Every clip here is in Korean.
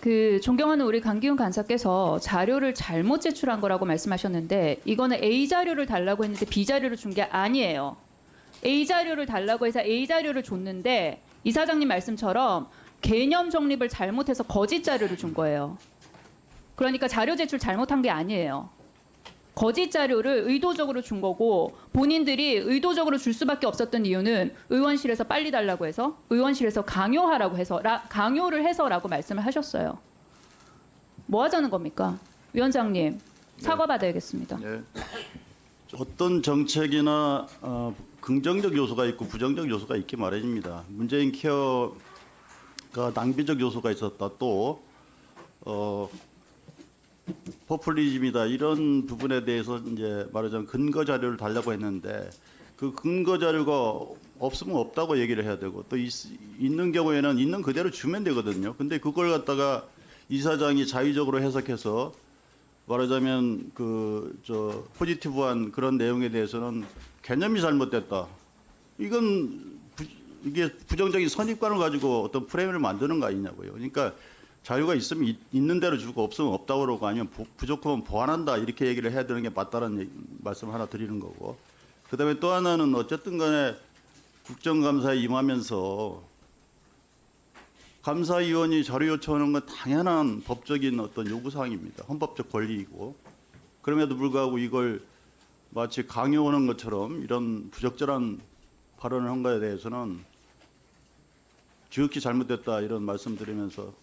그 존경하는 우리 강기훈 간사께서 자료를 잘못 제출한 거라고 말씀하셨는데 이거는 A 자료를 달라고 했는데 B 자료를 준 게 아니에요. A 자료를 달라고 해서 A 자료를 줬는데 이사장님 말씀처럼 개념 정립을 잘못해서 거짓 자료를 준 거예요. 그러니까 자료 제출 잘못한 게 아니에요. 거짓 자료를 의도적으로 준 거고 본인들이 의도적으로 줄 수밖에 없었던 이유는 의원실에서 빨리 달라고 해서 의원실에서 강요하라고 해서 강요를 해서라고 말씀을 하셨어요. 뭐 하자는 겁니까? 위원장님 사과받아야겠습니다. 네. 어떤 정책이나 긍정적 요소가 있고 부정적 요소가 있기 마련입니다. 문재인 케어가 낭비적 요소가 있었다. 또 포퓰리즘이다 이런 부분에 대해서 이제 말하자면 근거 자료를 달라고 했는데 그 근거 자료가 없으면 없다고 얘기를 해야 되고 또 있는 경우에는 있는 그대로 주면 되거든요. 근데 그걸 갖다가 이사장이 자의적으로 해석해서 말하자면 포지티브한 그런 내용에 대해서는 개념이 잘못됐다. 이게 부정적인 선입관을 가지고 어떤 프레임을 만드는 거 아니냐고요. 그러니까 자유가 있으면 있는 대로 주고 없으면 없다고 그러고 아니면 부족하면 보완한다 이렇게 얘기를 해야 되는 게 맞다는 말씀 하나 드리는 거고 그다음에 또 하나는 어쨌든 간에 국정감사에 임하면서 감사위원이 자료 요청하는 건 당연한 법적인 어떤 요구사항입니다. 헌법적 권리이고 그럼에도 불구하고 이걸 마치 강요하는 것처럼 이런 부적절한 발언을 한 거에 대해서는 지극히 잘못됐다 이런 말씀 드리면서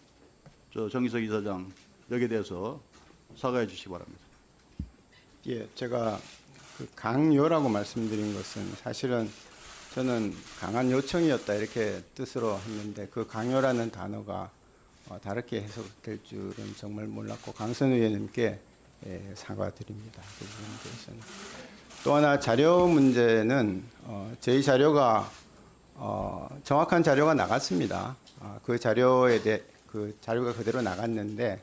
정기석 이사장 여기에 대해서 사과해 주시기 바랍니다. 예, 제가 그 강요라고 말씀드린 것은 사실은 저는 강한 요청이었다 이렇게 뜻으로 했는데 그 강요라는 단어가 다르게 해석될 줄은 정말 몰랐고 강선 의원님께 사과드립니다. 그 부분에 대해서는. 또 하나 자료 문제는 저희 자료가 정확한 자료가 나갔습니다. 그 자료에 대해 그 자료가 그대로 나갔는데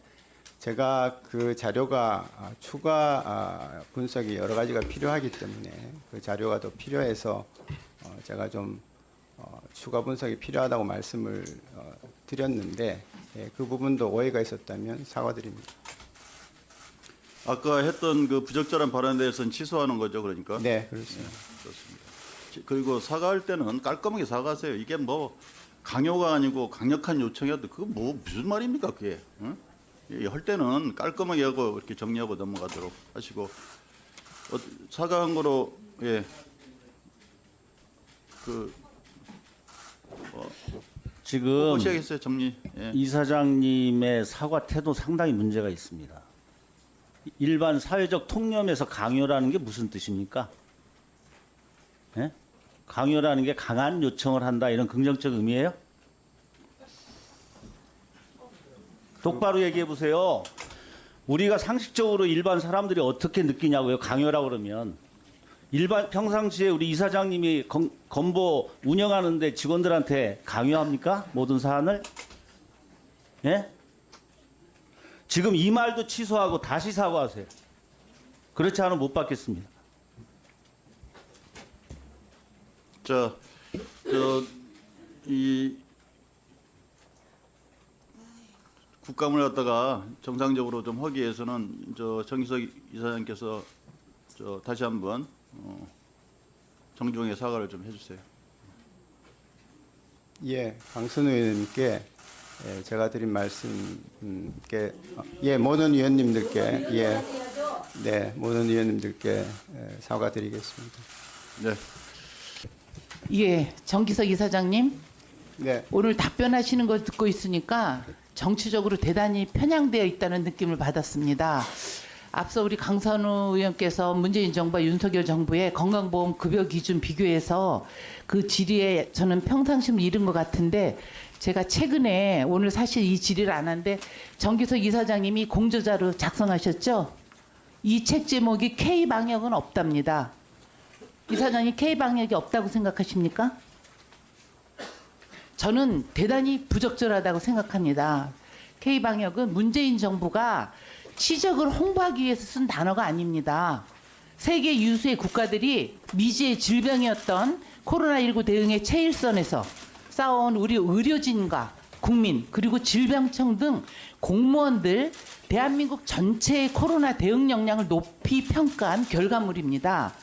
제가 그 자료가 추가 분석이 여러 가지가 필요하기 때문에 그 자료가 더 필요해서 제가 좀 추가 분석이 필요하다고 말씀을 드렸는데 그 부분도 오해가 있었다면 사과드립니다. 아까 했던 그 부적절한 발언에 대해서는 취소하는 거죠, 그러니까? 네, 그렇습니다. 네, 좋습니다. 그리고 사과할 때는 깔끔하게 사과하세요. 이게 뭐 강요가 아니고 강력한 요청이어도 그거 뭐 무슨 말입니까, 그게? 응? 할 때는 깔끔하게 하고 이렇게 정리하고 넘어가도록 하시고 사과한 거로 지금 하셔야겠어요, 정리. 예. 이사장님의 사과 태도 상당히 문제가 있습니다. 일반 사회적 통념에서 강요라는 게 무슨 뜻입니까? 예? 강요라는 게 강한 요청을 한다 이런 긍정적 의미예요? 똑바로 얘기해 보세요. 우리가 상식적으로 일반 사람들이 어떻게 느끼냐고요. 강요라고 그러면. 평상시에 우리 이사장님이 건보 운영하는데 직원들한테 강요합니까? 모든 사안을? 예? 지금 이 말도 취소하고 다시 사과하세요. 그렇지 않으면 못 받겠습니다. 이 국감을 갖다가 정상적으로 좀 하기 위해서는 정기석 이사장님께서 다시 한번 정중하게 사과를 좀 해주세요. 예, 강선 의원님께 제가 드린 말씀께 모든 위원님들께 모든 위원님들께 사과드리겠습니다. 네. 예, 정기석 이사장님, 네, 오늘 답변하시는 걸 듣고 있으니까 정치적으로 대단히 편향되어 있다는 느낌을 받았습니다. 앞서 우리 강선우 의원께서 문재인 정부와 윤석열 정부의 건강보험 급여 기준 비교해서 그 질의에 저는 평상심을 잃은 것 같은데 제가 최근에 오늘 사실 이 질의를 안 한데 정기석 이사장님이 공저자로 작성하셨죠? 이 책 제목이 K방역은 없답니다. 이사장님 K방역이 없다고 생각하십니까? 저는 대단히 부적절하다고 생각합니다. K방역은 문재인 정부가 치적을 홍보하기 위해서 쓴 단어가 아닙니다. 세계 유수의 국가들이 미지의 질병이었던 코로나19 대응의 최일선에서 싸워온 우리 의료진과 국민 그리고 질병청 등 공무원들 대한민국 전체의 코로나 대응 역량을 높이 평가한 결과물입니다.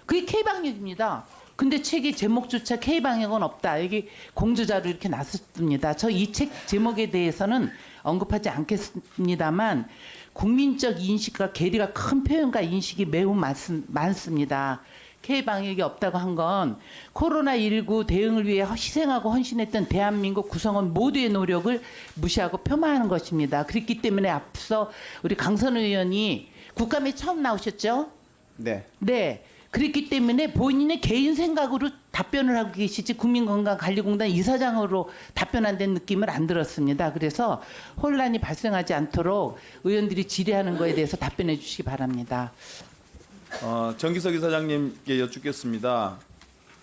그게 K방역입니다. 근데 책의 제목조차 K방역은 없다. 여기 공저자로 이렇게 놨습니다. 저 이 책 제목에 대해서는 언급하지 않겠습니다만 국민적 인식과 괴리가 큰 표현과 인식이 매우 많습니다. K방역이 없다고 한 건 코로나19 대응을 위해 희생하고 헌신했던 대한민국 구성원 모두의 노력을 무시하고 폄하하는 것입니다. 그렇기 때문에 앞서 우리 강선 의원이 국감에 처음 나오셨죠? 네. 네. 그렇기 때문에 본인의 개인 생각으로 답변을 하고 계시지 국민건강관리공단 이사장으로 답변한다는 느낌을 안 들었습니다. 그래서 혼란이 발생하지 않도록 의원들이 질의하는 거에 대해서 답변해 주시기 바랍니다. 정기석 이사장님께 여쭙겠습니다.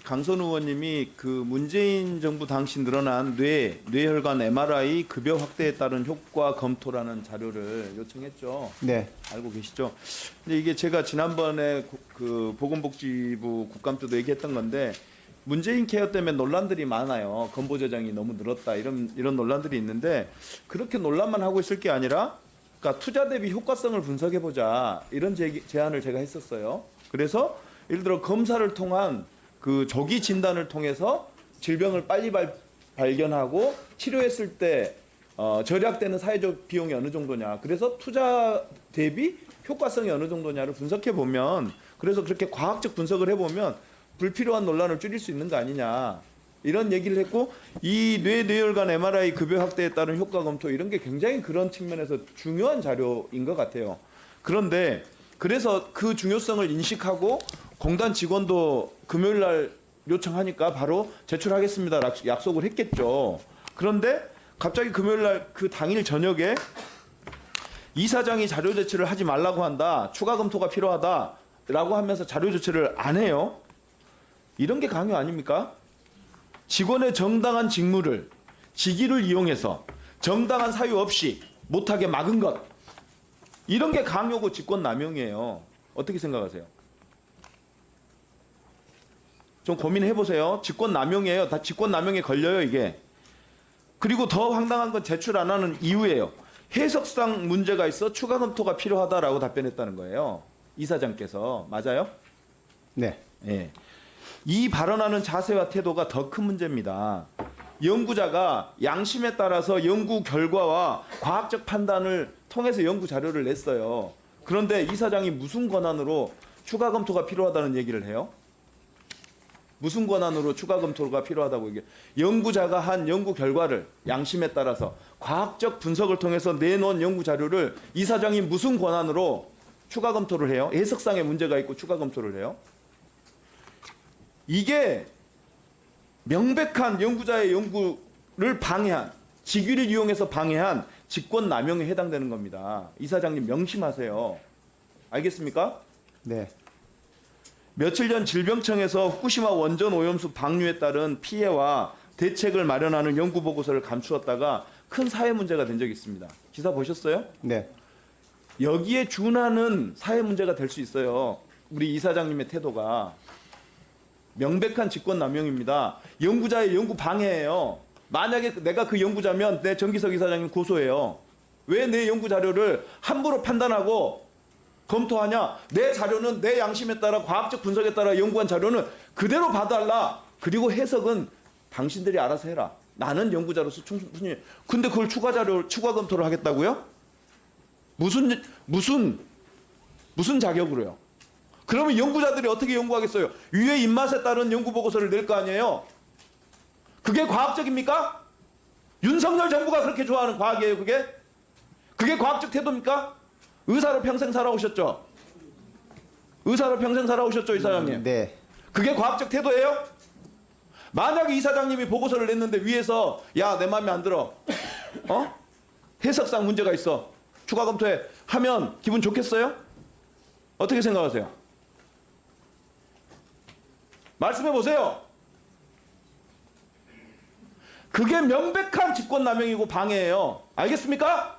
강선 의원님이 그 문재인 정부 당시 늘어난 뇌혈관 MRI 급여 확대에 따른 효과 검토라는 자료를 요청했죠. 네. 알고 계시죠? 근데 이게 제가 지난번에 그 보건복지부 국감 때도 얘기했던 건데 문재인 케어 때문에 논란들이 많아요. 건보 재정이 너무 늘었다 이런 논란들이 있는데 그렇게 논란만 하고 있을 게 아니라 그러니까 투자 대비 효과성을 분석해 보자 이런 제안을 제가 했었어요. 그래서 예를 들어 검사를 통한 그 조기 진단을 통해서 질병을 빨리 발견하고 치료했을 때 절약되는 사회적 비용이 어느 정도냐. 그래서 투자 대비 효과성이 어느 정도냐를 분석해 보면 그래서 그렇게 과학적 분석을 해보면 불필요한 논란을 줄일 수 있는 거 아니냐. 이런 얘기를 했고 이 뇌혈관 MRI 급여 확대에 따른 효과 검토 이런 게 굉장히 그런 측면에서 중요한 자료인 것 같아요. 그런데 그래서 그 중요성을 인식하고 공단 직원도 금요일 날 요청하니까 바로 제출하겠습니다 약속을 했겠죠. 그런데 갑자기 금요일 날 그 당일 저녁에 이사장이 자료 제출을 하지 말라고 한다. 추가 검토가 필요하다라고 하면서 자료 제출을 안 해요. 이런 게 강요 아닙니까? 직원의 정당한 직무를 직위를 이용해서 정당한 사유 없이 못하게 막은 것. 이런 게 강요고 직권남용이에요. 어떻게 생각하세요? 좀 고민해 보세요. 직권남용이에요. 다 직권남용에 걸려요, 이게. 그리고 더 황당한 건 제출 안 하는 이유예요. 해석상 문제가 있어 추가 검토가 필요하다라고 답변했다는 거예요. 이사장께서. 맞아요? 네. 예. 이 발언하는 자세와 태도가 더 큰 문제입니다. 연구자가 양심에 따라서 연구 결과와 과학적 판단을 통해서 연구 자료를 냈어요. 그런데 이사장이 무슨 권한으로 추가 검토가 필요하다는 얘기를 해요? 무슨 권한으로 추가 검토가 필요하다고 얘기해요? 연구자가 한 연구 결과를 양심에 따라서 과학적 분석을 통해서 내놓은 연구 자료를 이사장이 무슨 권한으로 추가 검토를 해요? 해석상의 문제가 있고 추가 검토를 해요? 이게 명백한 연구자의 연구를 방해한 직위를 이용해서 방해한 직권남용에 해당되는 겁니다. 이사장님 명심하세요. 알겠습니까? 네. 며칠 전 질병청에서 후쿠시마 원전 오염수 방류에 따른 피해와 대책을 마련하는 연구 보고서를 감추었다가 큰 사회 문제가 된 적이 있습니다. 기사 보셨어요? 네. 여기에 준하는 사회 문제가 될 수 있어요. 우리 이사장님의 태도가 명백한 직권남용입니다. 연구자의 연구 방해예요. 만약에 내가 그 연구자면 내 정기석 이사장님 고소해요. 왜 내 연구 자료를 함부로 판단하고 검토하냐? 내 자료는 내 양심에 따라 과학적 분석에 따라 연구한 자료는 그대로 봐달라. 그리고 해석은 당신들이 알아서 해라. 나는 연구자로서 충분히. 근데 그걸 추가 검토를 하겠다고요? 무슨 자격으로요? 그러면 연구자들이 어떻게 연구하겠어요? 위의 입맛에 따른 연구 보고서를 낼 거 아니에요? 그게 과학적입니까? 윤석열 정부가 그렇게 좋아하는 과학이에요, 그게? 그게 과학적 태도입니까? 의사로 평생 살아오셨죠? 의사로 평생 살아오셨죠, 이사장님? 네. 그게 과학적 태도예요? 만약에 이사장님이 보고서를 냈는데 위에서 야, 내 마음에 안 들어. 해석상 문제가 있어. 추가 검토해. 하면 기분 좋겠어요? 어떻게 생각하세요? 말씀해 보세요. 그게 명백한 직권남용이고 방해예요. 알겠습니까?